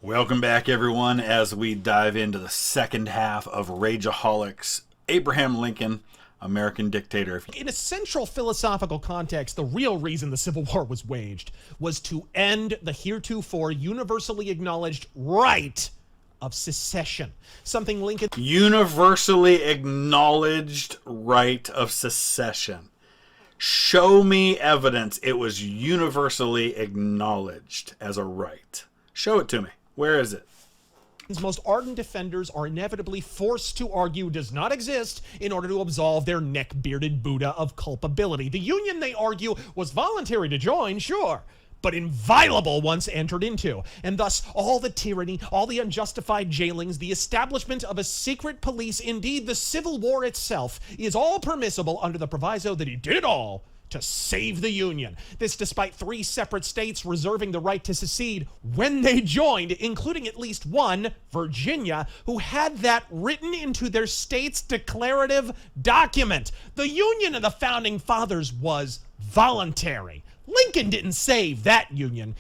Welcome back, everyone, as we dive into the second half of Rageaholics, Abraham Lincoln, American Dictator. In a central philosophical context, the real reason the Civil War was waged was to end the heretofore universally acknowledged right of secession, something Lincoln... Universally acknowledged right of secession. Show me evidence it was universally acknowledged as a right. Show it to me. Where is it? Most ardent defenders are inevitably forced to argue does not exist in order to absolve their neck-bearded Buddha of culpability. The Union, they argue, was voluntary to join, sure, but inviolable once entered into, and thus all the tyranny, all the unjustified jailings, the establishment of a secret police, indeed the Civil War itself, is all permissible under the proviso that he did it all to save the Union. This despite 3 separate states reserving the right to secede when they joined, including at least one, Virginia, who had that written into their state's declarative document. The Union of the Founding Fathers was voluntary. Lincoln didn't save that Union.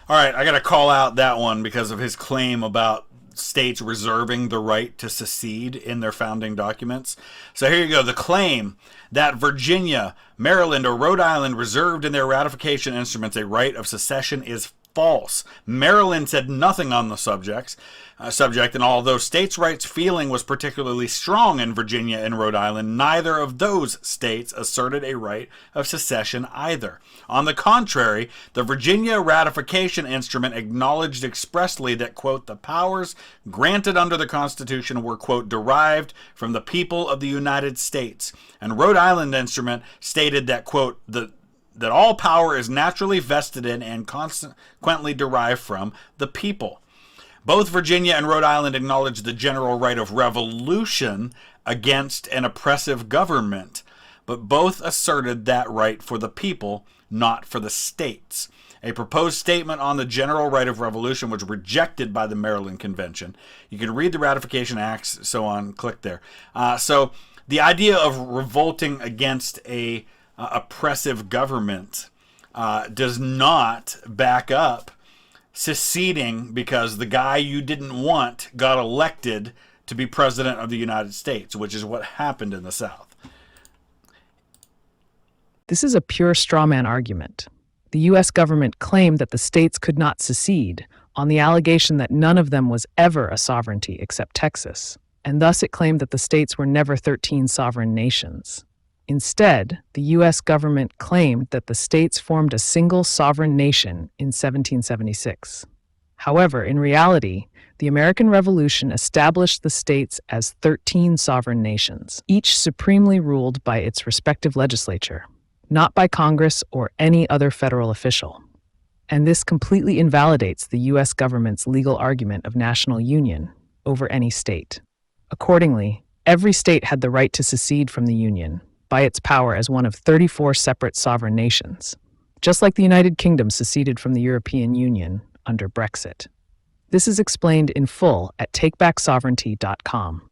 All right, I got to call out that one because of his claim about states reserving the right to secede in their founding documents. So here you go. The claim that Virginia, Maryland, or Rhode Island reserved in their ratification instruments a right of secession is false. Maryland said nothing on the subject, and although states' rights feeling was particularly strong in Virginia and Rhode Island, neither of those states asserted a right of secession either. On the contrary, the Virginia ratification instrument acknowledged expressly that, quote, the powers granted under the Constitution were, quote, derived from the people of the United States. And Rhode Island instrument stated that, quote, that all power is naturally vested in and consequently derived from the people. Both Virginia and Rhode Island acknowledged the general right of revolution against an oppressive government, but both asserted that right for the people, not for the states. A proposed statement on the general right of revolution was rejected by the Maryland Convention. You can read the ratification acts, so on, click there. So the idea of revolting against a oppressive government does not back up seceding because the guy you didn't want got elected to be president of the United States, which is what happened in the South. This is a pure straw man argument. The U.S. government claimed that the states could not secede on the allegation that none of them was ever a sovereignty except Texas, and thus it claimed that the states were never 13 sovereign nations. Instead, the U.S. government claimed that the states formed a single sovereign nation in 1776. However, in reality, the American Revolution established the states as 13 sovereign nations, each supremely ruled by its respective legislature, not by Congress or any other federal official. And this completely invalidates the U.S. government's legal argument of national union over any state. Accordingly, every state had the right to secede from the Union by its power as one of 34 separate sovereign nations, just like the United Kingdom seceded from the European Union under Brexit. This is explained in full at takebacksovereignty.com.